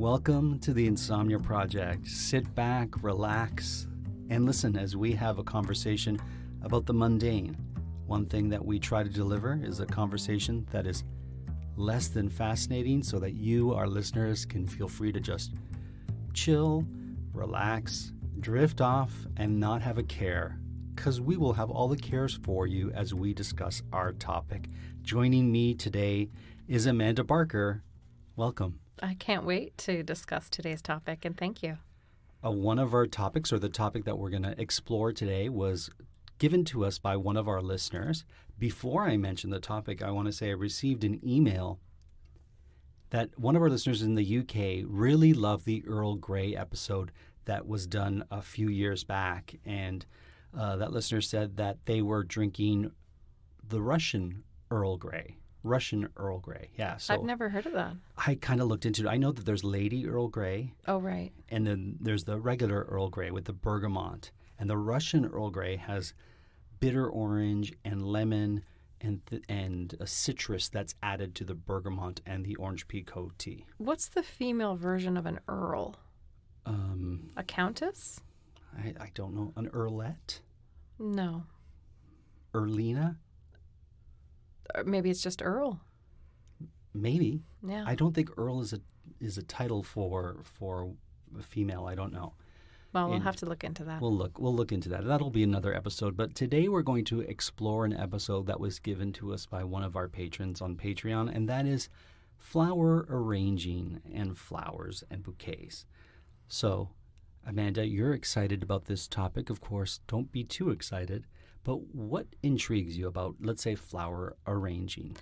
Welcome to the Insomnia Project. Sit back, relax, and listen as we have a conversation about the mundane. One thing that we try to deliver is a conversation that is less than fascinating so that you, our listeners, can feel free to just chill, relax, drift off, and not have a care, because we will have all the cares for you as we discuss our topic. Joining me today is Amanda Barker. Welcome. I can't wait to discuss today's topic, and thank you. One of our topics, or the topic that we're going to explore today, was given to us by one of our listeners. Before I mention the topic, I want to say I received an email that one of our listeners in the UK really loved the Earl Grey episode that was done a few years back. And that listener said that they were drinking the Russian Earl Grey. Yeah. So I've never heard of that. I kind of looked into it. I know that there's Lady Earl Grey. Oh, right. And then there's the regular Earl Grey with the bergamot. And the Russian Earl Grey has bitter orange and lemon and a citrus that's added to the bergamot and the orange pekoe tea. What's the female version of an earl? A countess? I don't know. An earlette? No. Earlina? Or maybe it's just Earl. Maybe. Yeah. I don't think Earl is a title for a female. I don't know. Well, we'll have to look into that. We'll look into that. That'll be another episode. But today we're going to explore an episode that was given to us by one of our patrons on Patreon, and that is flower arranging and flowers and bouquets. So, Amanda, you're excited about this topic. Of course, don't be too excited. But what intrigues you about, let's say, flower arranging?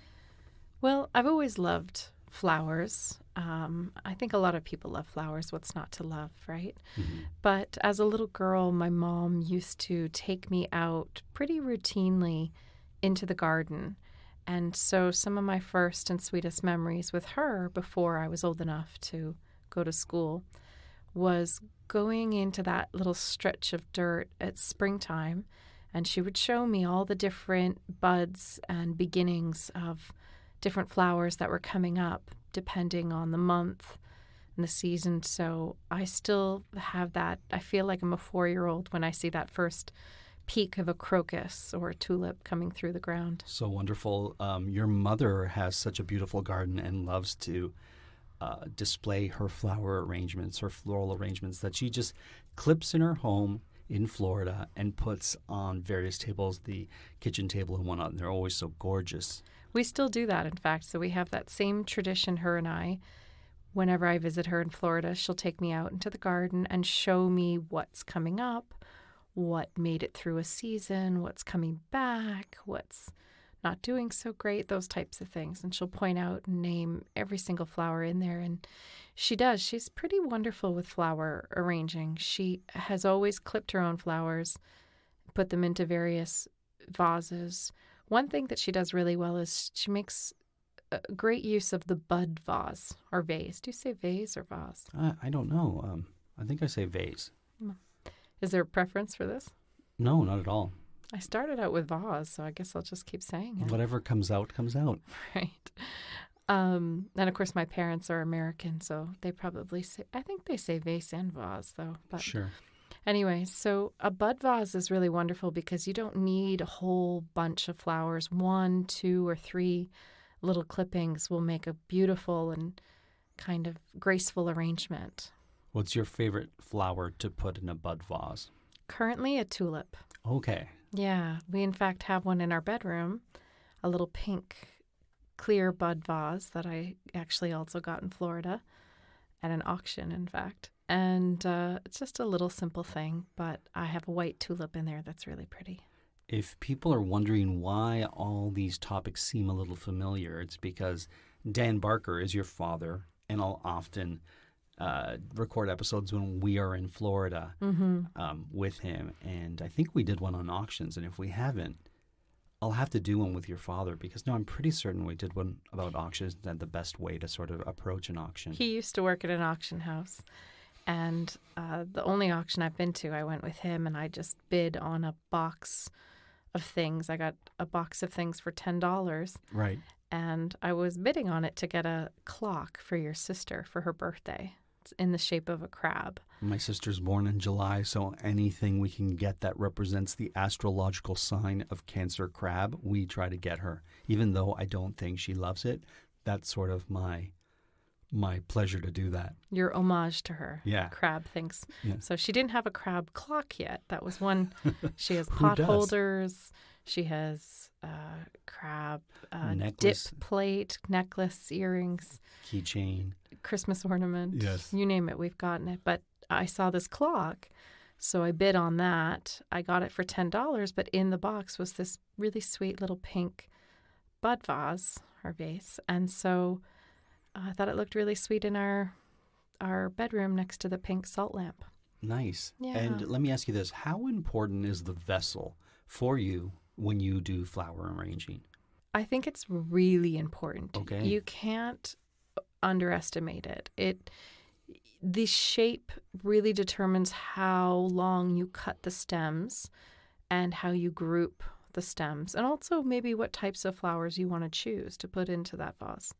Well, I've always loved flowers. I think a lot of people love flowers. What's not to love, right? Mm-hmm. But as a little girl, my mom used to take me out pretty routinely into the garden. And so some of my first and sweetest memories with her before I was old enough to go to school was going into that little stretch of dirt at springtime. And she would show me all the different buds and beginnings of different flowers that were coming up depending on the month and the season. So I still have that. I feel like I'm a 4-year-old when I see that first peak of a crocus or a tulip coming through the ground. So wonderful. Your mother has such a beautiful garden and loves to display her flower arrangements, her floral arrangements that she just clips in her home in Florida and puts on various tables, the kitchen table and whatnot. And they're always so gorgeous. We still do that, in fact. So we have that same tradition, her and I. Whenever I visit her in Florida, she'll take me out into the garden and show me what's coming up, what made it through a season, what's coming back, what's not doing so great, those types of things. And she'll point out and name every single flower in there. And she does. She's pretty wonderful with flower arranging. She has always clipped her own flowers, put them into various vases. One thing that she does really well is she makes great use of the bud vase or vase. Do you say vase or vase? I don't know. I think I say vase. Is there a preference for this? No, not at all. I started out with vase, so I guess I'll just keep saying it. Whatever comes out, comes out. Right. And of course, my parents are American, so they probably say, I think they say vase and vase, though. But sure. Anyway, so a bud vase is really wonderful because you don't need a whole bunch of flowers. 1, 2, or 3 little clippings will make a beautiful and kind of graceful arrangement. What's your favorite flower to put in a bud vase? Currently, a tulip. Okay. Yeah, we in fact have one in our bedroom, a little pink clear bud vase that I actually also got in Florida at an auction, in fact. And it's just a little simple thing, but I have a white tulip in there that's really pretty. If people are wondering why all these topics seem a little familiar, it's because Dan Barker is your father, and I'll often record episodes when we are in Florida with him. And I think we did one on auctions, and if we haven't, I'll have to do one with your father because, no, I'm pretty certain we did one about auctions and the best way to sort of approach an auction. He used to work at an auction house. And the only auction I've been to, I went with him and I just bid on a box of things. I got a box of things for $10. Right. And I was bidding on it to get a clock for your sister for her birthday. It's in the shape of a crab. My sister's born in July, so anything we can get that represents the astrological sign of Cancer crab, we try to get her. Even though I don't think she loves it, that's sort of my pleasure to do that. Your homage to her. Yeah. Crab things. Yeah. So she didn't have a crab clock yet. That was one. She has Who pot does? holders. She has crab Necklace. dip plate, necklace, earrings, Keychain. Christmas ornament. Yes. You name it, we've gotten it. But I saw this clock, so I bid on that. I got it for $10, but in the box was this really sweet little pink bud vase or vase. And so I thought it looked really sweet in our bedroom next to the pink salt lamp. Nice. Yeah. And let me ask you this. How important is the vessel for you when you do flower arranging? I think it's really important. Okay. You can't underestimate it. The shape really determines how long you cut the stems and how you group the stems, and also maybe what types of flowers you want to choose to put into that vase.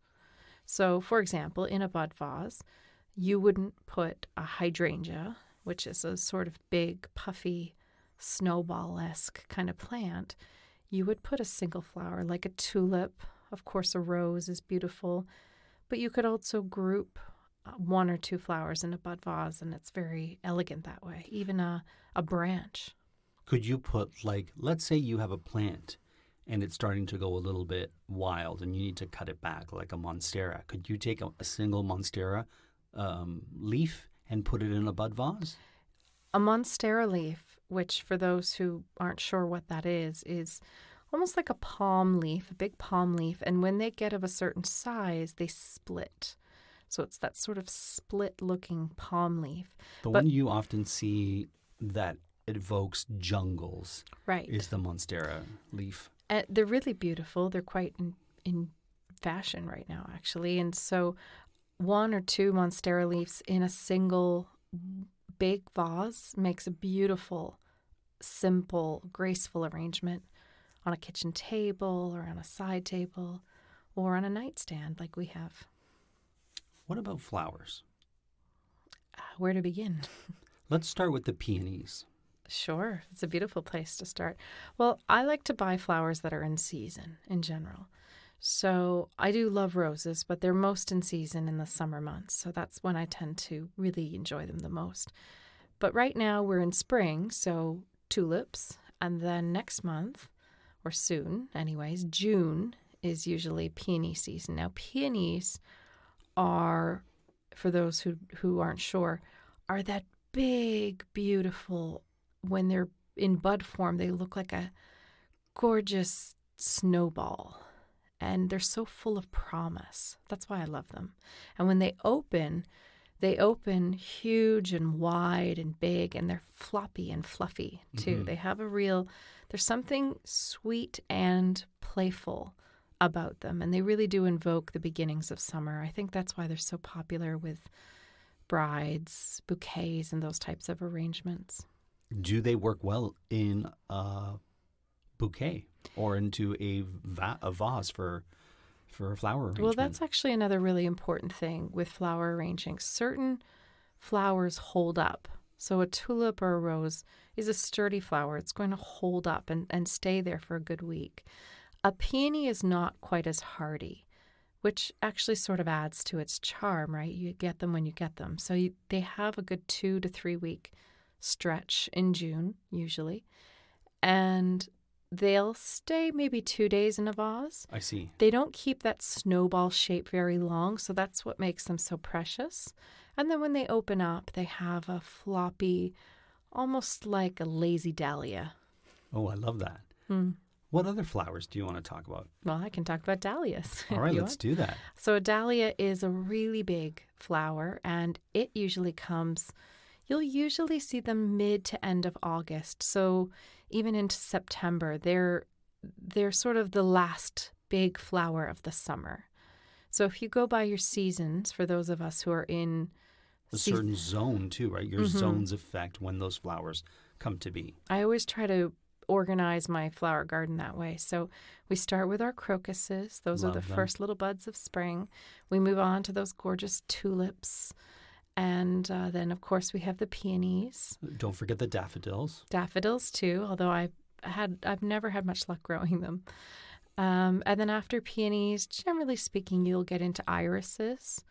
So, for example, in a bud vase, you wouldn't put a hydrangea, which is a sort of big, puffy, snowball-esque kind of plant. You would put a single flower like a tulip. Of course, a rose is beautiful, but you could also group one or two flowers in a bud vase, and it's very elegant that way, even a branch. Could you put, like, let's say you have a plant and it's starting to go a little bit wild and you need to cut it back like a monstera. Could you take a single monstera leaf and put it in a bud vase? A monstera leaf, which for those who aren't sure what that is almost like a palm leaf, a big palm leaf. And when they get of a certain size, they split. So it's that sort of split-looking palm leaf. The one you often see that evokes jungles, right, is the monstera leaf. And they're really beautiful. They're quite in fashion right now, actually. And so one or two monstera leaves in a single big vase makes a beautiful, simple, graceful arrangement on a kitchen table or on a side table or on a nightstand like we have. What about flowers? Where to begin? Let's start with the peonies. Sure. It's a beautiful place to start. Well, I like to buy flowers that are in season in general. So I do love roses, but they're most in season in the summer months. So that's when I tend to really enjoy them the most. But right now we're in spring, so tulips. And then next month, or soon anyways, June is usually peony season. Now peonies are, for those who aren't sure, are that big, beautiful, when they're in bud form, they look like a gorgeous snowball. And they're so full of promise. That's why I love them. And when they open huge and wide and big, and they're floppy and fluffy too. Mm-hmm. They have there's something sweet and playful about them. And they really do invoke the beginnings of summer. I think that's why they're so popular with brides, bouquets, and those types of arrangements. Do they work well in a bouquet or into a vase for a flower arrangement? Well, that's actually another really important thing with flower arranging. Certain flowers hold up. So a tulip or a rose is a sturdy flower. It's going to hold up and stay there for a good week. A peony is not quite as hardy, which actually sort of adds to its charm, right? You get them when you get them. So they have a good 2 to 3 week stretch in June, usually. And they'll stay maybe 2 days in a vase. I see. They don't keep that snowball shape very long, so that's what makes them so precious. And then when they open up, they have a floppy, almost like a lazy dahlia. Oh, I love that. Mm. What other flowers do you want to talk about? Well, I can talk about dahlias. All right, let's do that. So a dahlia is a really big flower, and it usually comes, you'll usually see them mid to end of August. So even into September, they're sort of the last big flower of the summer. So if you go by your seasons, for those of us who are in a certain zone too, right? Your mm-hmm. zones affect when those flowers come to be. I always try to organize my flower garden that way. So we start with our crocuses. Those are the first little buds of spring. We move on to those gorgeous tulips. And then, of course, we have the peonies. Don't forget the daffodils. Daffodils, too, although I've never had much luck growing them. And then after peonies, generally speaking, you'll get into irises,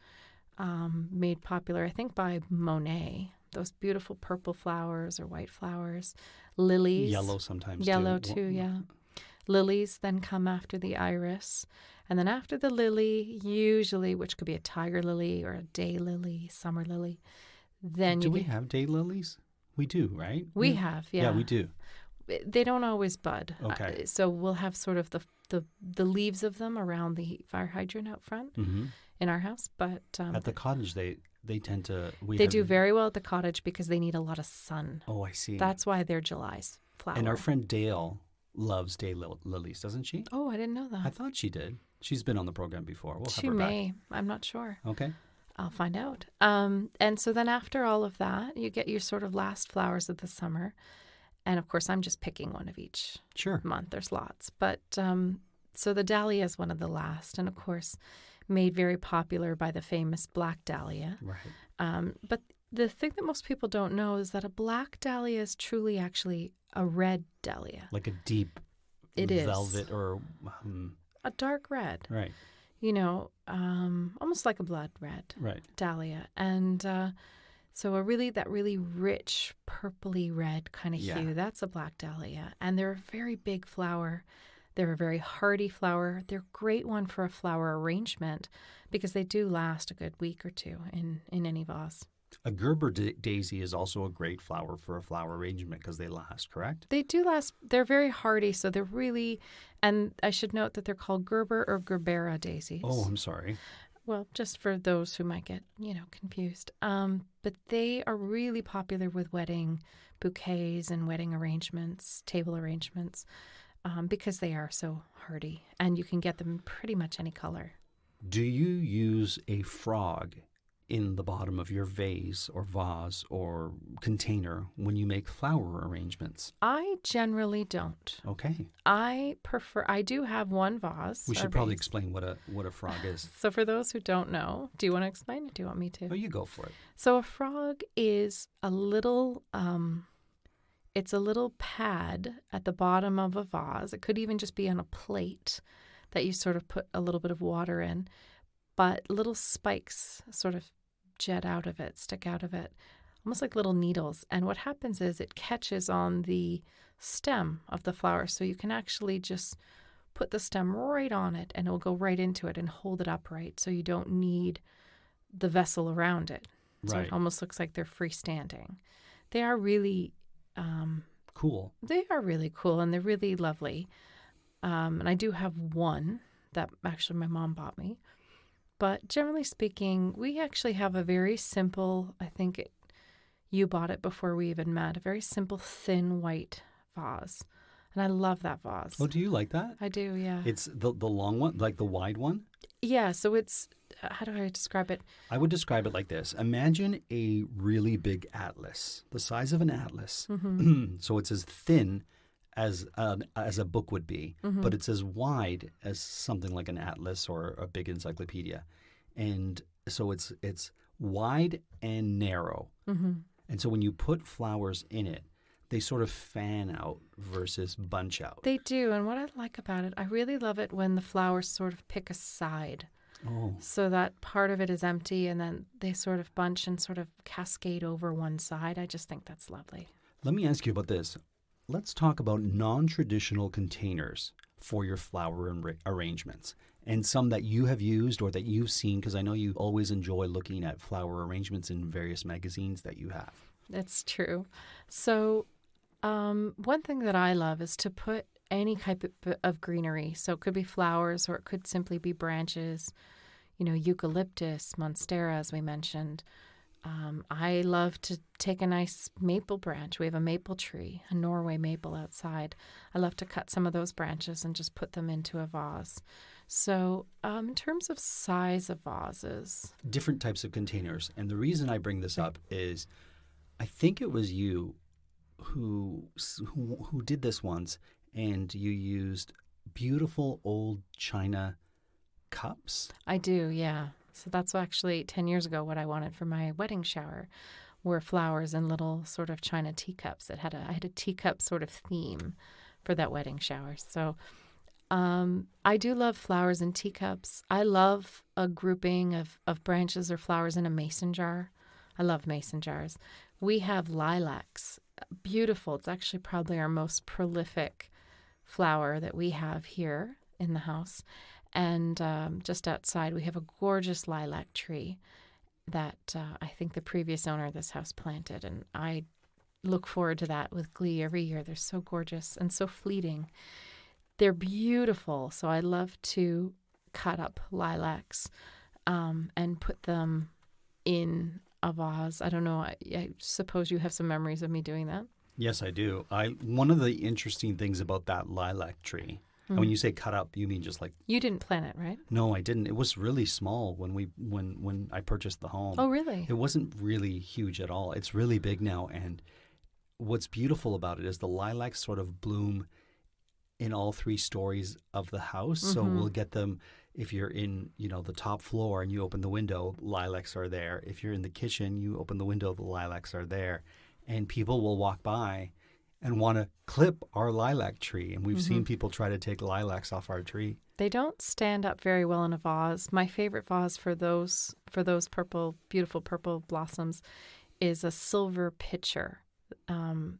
made popular, I think, by Monet. Those beautiful purple flowers or white flowers. Lilies. Yellow sometimes, Yellow, too. too, yeah. Lilies then come after the iris. And then after the lily, usually, which could be a tiger lily or a day lily, summer lily, then Do we have daylilies? We do, right? We have, yeah. Yeah, we do. They don't always bud. Okay. So we'll have sort of the leaves of them around the fire hydrant out front in our house. But at the cottage, they tend to... They do very well at the cottage because they need a lot of sun. Oh, I see. That's why they're July's flower. And our friend Dale loves daylilies, doesn't she? Oh, I didn't know that. I thought she did. She's been on the program before. We'll have She her may. back. I'm not sure. Okay. I'll find out. And so then after all of that, you get your sort of last flowers of the summer. And of course, I'm just picking one of each month. There's lots. But so the dahlia is one of the last. And of course, made very popular by the famous black dahlia. Right. But the thing that most people don't know is that a black dahlia is truly actually a red dahlia. Like a deep velvet or... a dark red. Right. You know, almost like a blood red dahlia. And so that really rich purpley red kind of hue, that's a black dahlia. And they're a very big flower. They're a very hardy flower. They're a great one for a flower arrangement because they do last a good week or two in any vase. A Gerber daisy is also a great flower for a flower arrangement because they last, correct? They do last. They're very hardy, so they're really, and I should note that they're called Gerber or Gerbera daisies. Oh, I'm sorry. Well, just for those who might get, confused. But they are really popular with wedding bouquets and wedding arrangements, table arrangements, because they are so hardy, and you can get them in pretty much any color. Do you use a frog in the bottom of your vase or vase or container when you make flower arrangements? I generally don't. Okay. I do have one vase. We should probably explain what a frog is. So for those who don't know, do you want to explain it? Do you want me to? Oh, you go for it. So a frog is a little, it's a little pad at the bottom of a vase. It could even just be on a plate that you sort of put a little bit of water in, but little spikes sort of jet out of it, stick out of it, almost like little needles. And what happens is it catches on the stem of the flower. So you can actually just put the stem right on it and it will go right into it and hold it upright. So you don't need the vessel around it. So it almost looks like they're freestanding. They are really cool. They are really cool and they're really lovely. And I do have one that actually my mom bought me. But generally speaking, we actually have a very simple, you bought it before we even met, a very simple thin white vase. And I love that vase. Oh, do you like that? I do, yeah. It's the long one, like the wide one? Yeah, so it's, how do I describe it? I would describe it like this. Imagine a really big atlas, the size of an atlas. Mm-hmm. So it's as thin as a book would be, but it's as wide as something like an atlas or a big encyclopedia. And so it's wide and narrow. Mm-hmm. And so when you put flowers in it, they sort of fan out versus bunch out. They do. And what I like about it, I really love it when the flowers sort of pick a side. Oh. So that part of it is empty and then they sort of bunch and sort of cascade over one side. I just think that's lovely. Let me ask you about this. Let's talk about non-traditional containers for your flower arrangements and some that you have used or that you've seen, because I know you always enjoy looking at flower arrangements in various magazines that you have. That's true. So one thing that I love is to put any type of greenery. So it could be flowers or it could simply be branches, eucalyptus, monstera, as we mentioned. I love to take a nice maple branch. We have a maple tree, a Norway maple outside. I love to cut some of those branches and just put them into a vase. So in terms of size of vases. Different types of containers. And the reason I bring this up is I think it was you who did this once, and you used beautiful old china cups. I do, yeah. So that's actually 10 years ago what I wanted for my wedding shower were flowers in little sort of china teacups. I had a teacup sort of theme for that wedding shower. So I do love flowers in teacups. I love a grouping of branches or flowers in a mason jar. I love mason jars. We have lilacs. Beautiful. It's actually probably our most prolific flower that we have here in the house. And just outside, we have a gorgeous lilac tree that I think the previous owner of this house planted. And I look forward to that with glee every year. They're so gorgeous and so fleeting. They're beautiful. So I love to cut up lilacs and put them in a vase. I don't know. I suppose you have some memories of me doing that. Yes, I do. One of the interesting things about that lilac tree, and when you say cut up, you mean just like... You didn't plant it, right? No, I didn't. It was really small when I purchased the home. Oh, really? It wasn't really huge at all. It's really big now, and what's beautiful about it is the lilacs sort of bloom in all 3 stories of the house. So we'll get them if you're in, the top floor and you open the window, lilacs are there. If you're in the kitchen, you open the window, the lilacs are there. And people will walk by and want to clip our lilac tree. And we've seen people try to take lilacs off our tree. They don't stand up very well in a vase. My favorite vase for those beautiful purple blossoms is a silver pitcher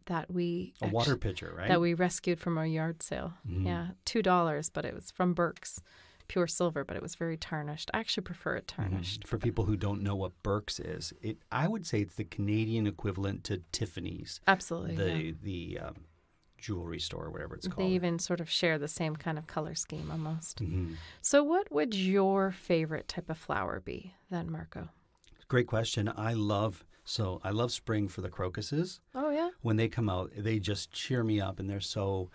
that we... A water pitcher, right? That we rescued from our yard sale. Yeah, $2, but it was from Burke's. Pure silver, but it was very tarnished. I actually prefer it tarnished. For people who don't know what Burke's is, I would say it's the Canadian equivalent to Tiffany's. Absolutely. The jewelry store, or whatever it's called. They even sort of share the same kind of color scheme almost. So what would your favorite type of flower be then, Marco? Great question. I love spring for the crocuses. Oh, yeah? When they come out, they just cheer me up, and they're so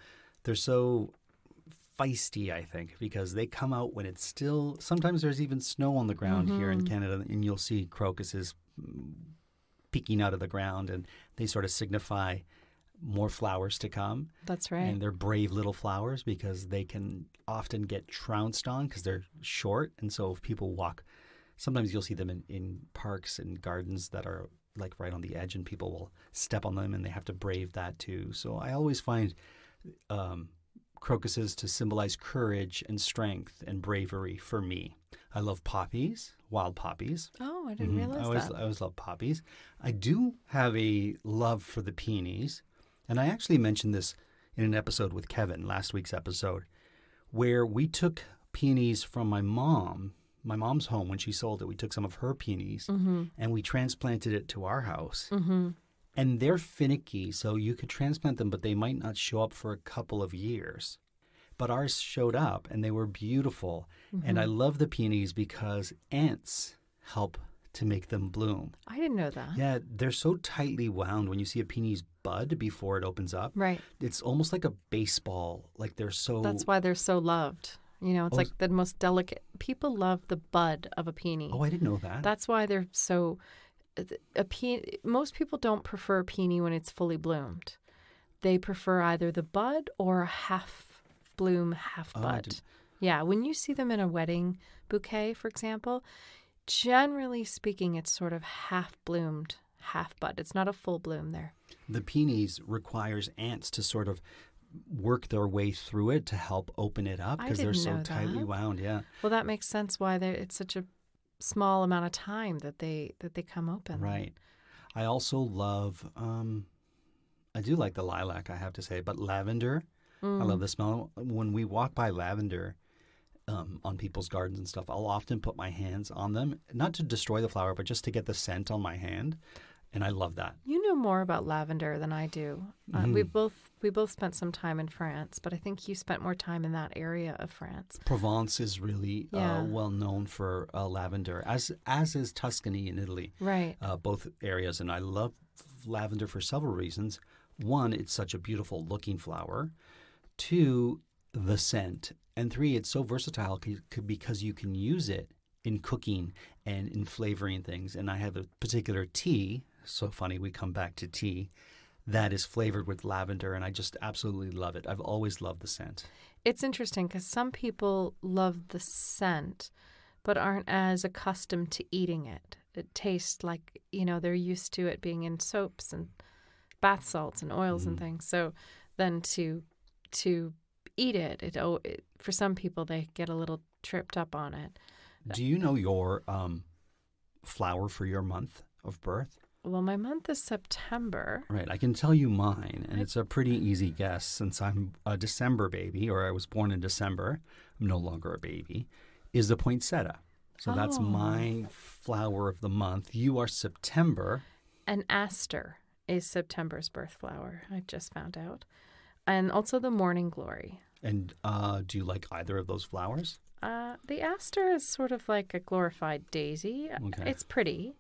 feisty, I think, because they come out when it's still... Sometimes there's even snow on the ground here in Canada, and you'll see crocuses peeking out of the ground, and they sort of signify more flowers to come. That's right. And they're brave little flowers because they can often get trounced on because they're short, and so if people walk... Sometimes you'll see them in parks and gardens that are like right on the edge, and people will step on them, and they have to brave that too. So I always find... crocuses to symbolize courage and strength and bravery for me. I love poppies, wild poppies. Oh, I didn't realize that. I always love poppies. I do have a love for the peonies, and I actually mentioned this in an episode with Kevin, last week's episode, where we took peonies from my mom's home when she sold it. We took some of her peonies and we transplanted it to our house. And they're finicky, so you could transplant them, but they might not show up for a couple of years. But ours showed up, and they were beautiful. And I love the peonies because ants help to make them bloom. I didn't know that. Yeah, they're so tightly wound when you see a peony's bud before it opens up. Right. It's almost like a baseball. Like they're so... That's why they're so loved. It's like the most delicate... People love the bud of a peony. Oh, I didn't know that. That's why they're so... Most people don't prefer a peony when it's fully bloomed. They prefer either the bud or a half bloom, half bud. Yeah, when you see them in a wedding bouquet, for example, generally speaking, it's sort of half bloomed, half bud. It's not a full bloom there. The peonies requires ants to sort of work their way through it to help open it up because they're so tightly wound. Yeah. Well, that makes sense why it's such a small amount of time that they come open. Right. I also love, I do like the lilac, I have to say, but lavender. I love the smell. When we walk by lavender on people's gardens and stuff, I'll often put my hands on them, not to destroy the flower, but just to get the scent on my hand. And I love that. You know more about lavender than I do. We both spent some time in France, but I think you spent more time in that area of France. Provence is really well known for lavender, as is Tuscany in Italy. Right. Both areas, and I love lavender for several reasons. One, it's such a beautiful looking flower. Two, the scent. And three, it's so versatile because you can use it in cooking and in flavoring things. And I have a particular tea, so funny we come back to tea, that is flavored with lavender, and I just absolutely love it. I've always loved the scent. It's interesting because some people love the scent, but aren't as accustomed to eating it. It tastes like, they're used to it being in soaps and bath salts and oils and things. So then to eat it, for some people, they get a little tripped up on it. Do you know your flower for your month of birth? Well, my month is September. Right. I can tell you mine, and it's a pretty easy guess since I'm a December baby, or I was born in December. I'm no longer a baby, is the poinsettia. So that's my flower of the month. You are September. And aster is September's birth flower, I just found out. And also the morning glory. And do you like either of those flowers? The aster is sort of like a glorified daisy. Okay. It's pretty.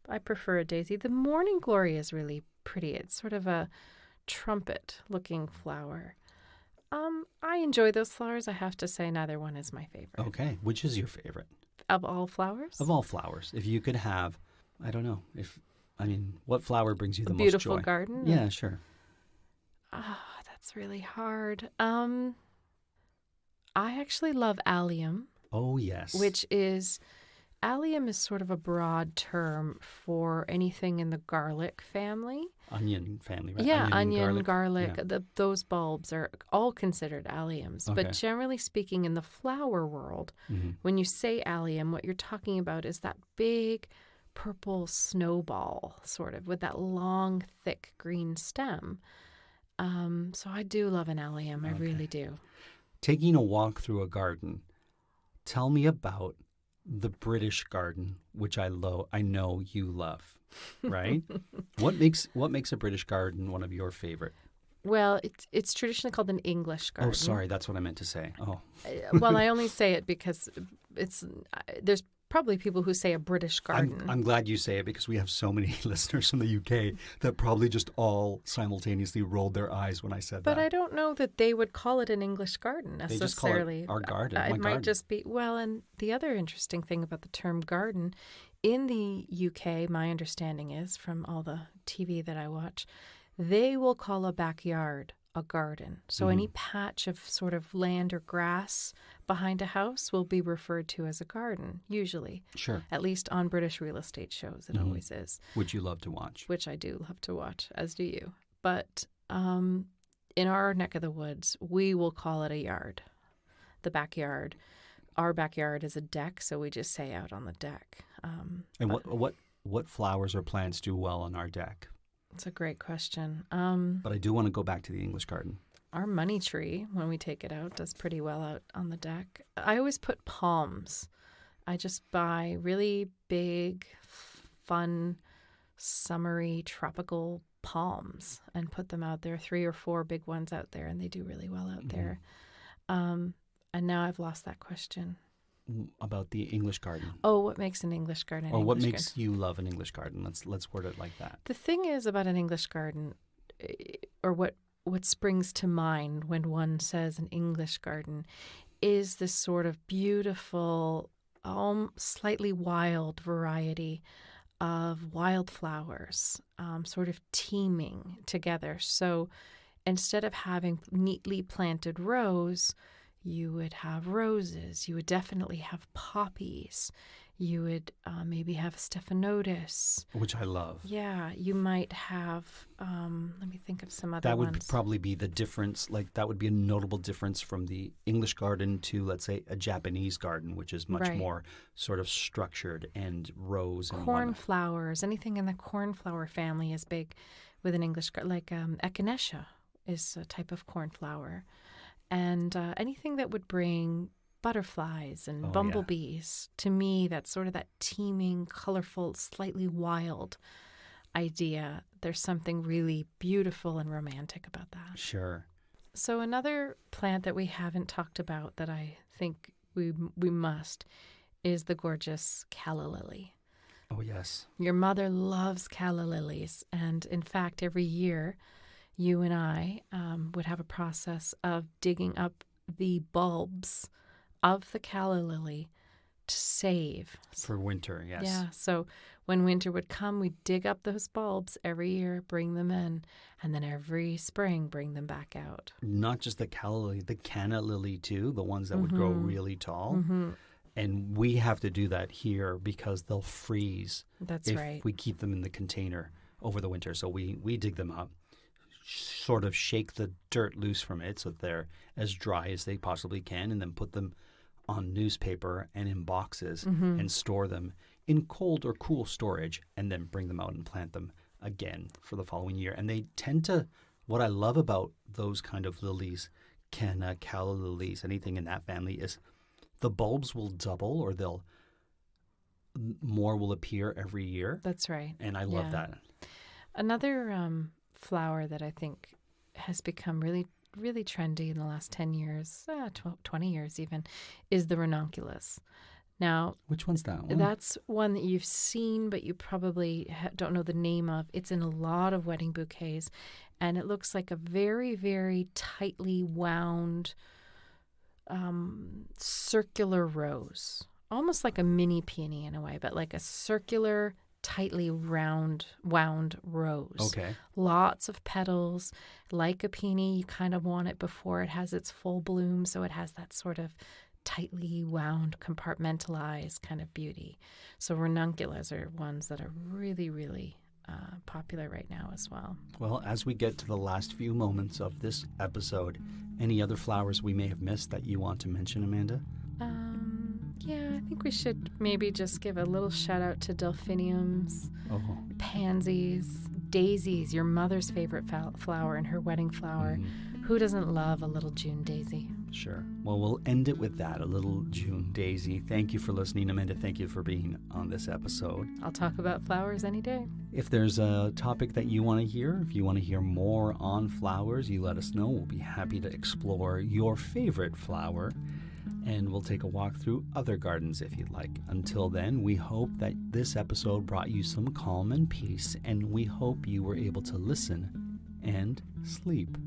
I prefer a daisy. The morning glory is really pretty. It's sort of a trumpet-looking flower. I enjoy those flowers. I have to say neither one is my favorite. Okay. Which is your favorite? Of all flowers? Of all flowers. If you could have, I don't know, what flower brings you the most joy? Beautiful garden? Yeah, sure. That's really hard. I actually love allium. Oh, yes. Allium is sort of a broad term for anything in the garlic family. Onion family, right? Yeah, onion, garlic. Yeah. Those bulbs are all considered alliums. Okay. But generally speaking, in the flower world, when you say allium, what you're talking about is that big purple snowball, sort of, with that long, thick green stem. So I do love an allium. I really do. Taking a walk through a garden, tell me about the British garden, which I know you love, right? What makes a British garden one of your favorite? Well, it's traditionally called an English garden. Oh, sorry, that's what I meant to say. Oh, well, I only say it because there's probably people who say a British garden. I'm glad you say it because we have so many listeners from the UK that probably just all simultaneously rolled their eyes when I said that. But I don't know that they would call it an English garden necessarily. They just call it our garden. It might just be, well, and the other interesting thing about the term garden, in the UK, my understanding is from all the TV that I watch, they will call a backyard a garden. So any patch of sort of land or grass behind a house will be referred to as a garden, usually. Sure. At least on British real estate shows, it always is. Which you love to watch. Which I do love to watch, as do you. But in our neck of the woods, we will call it a yard, the backyard. Our backyard is a deck, so we just say out on the deck. And what flowers or plants do well on our deck? It's a great question. But I do want to go back to the English garden. Our money tree, when we take it out, does pretty well out on the deck. I always put palms. I just buy really big, fun, summery, tropical palms and put them out there, 3 or 4 big ones out there, and they do really well out there. And now I've lost that question. About the English garden. Oh, what makes an English garden? Or what makes you love an English garden? Let's word it like that. The thing is about an English garden, or what springs to mind when one says an English garden, is this sort of beautiful, slightly wild variety of wildflowers, sort of teeming together. So instead of having neatly planted rows, you would have roses. You would definitely have poppies. You would maybe have stephanotis. Which I love. Yeah. You might have, let me think of some other ones. That would ones. probably be the difference. Like that would be a notable difference from the English garden to, let's say, a Japanese garden, which is much more sort of structured and rows and cornflowers. Anything in the cornflower family is big with an English garden. Like echinacea is a type of cornflower. And anything that would bring butterflies and bumblebees, to me, that's sort of that teeming, colorful, slightly wild idea. There's something really beautiful and romantic about that. Sure. So another plant that we haven't talked about that I think we must is the gorgeous calla lily. Oh, yes. Your mother loves calla lilies. And in fact, every year, you and I would have a process of digging up the bulbs of the calla lily to save. For winter, yes. Yeah, so when winter would come, we'd dig up those bulbs every year, bring them in, and then every spring bring them back out. Not just the calla lily, the canna lily too, the ones that would grow really tall. And we have to do that here because they'll freeze That's if right. we keep them in the container over the winter. So we dig them up, sort of shake the dirt loose from it so that they're as dry as they possibly can, and then put them on newspaper and in boxes and store them in cold or cool storage, and then bring them out and plant them again for the following year. And they tend to, what I love about those kind of lilies, calla lilies, anything in that family, is the bulbs will double, or more will appear every year. That's right. And I love that. Another flower that I think has become really, really trendy in the last 10 years, 20 years even, is the ranunculus. Now, which one's that one? That's one that you've seen, but you probably don't know the name of. It's in a lot of wedding bouquets, and it looks like a very, very tightly wound circular rose, almost like a mini peony in a way, but like a circular, tightly wound rose. Okay. Lots of petals. Like a peony, you kind of want it before it has its full bloom, so it has that sort of tightly wound, compartmentalized kind of beauty. So ranunculus are ones that are really, really popular right now as well. Well, as we get to the last few moments of this episode, any other flowers we may have missed that you want to mention, Amanda? Yeah, I think we should maybe just give a little shout out to delphiniums, pansies, daisies, your mother's favorite flower and her wedding flower. Who doesn't love a little June daisy? Sure. Well, we'll end it with that, a little June daisy. Thank you for listening, Amanda. Thank you for being on this episode. I'll talk about flowers any day. If there's a topic that you want to hear, if you want to hear more on flowers, you let us know. We'll be happy to explore your favorite flower, and we'll take a walk through other gardens if you'd like. Until then, we hope that this episode brought you some calm and peace, and we hope you were able to listen and sleep.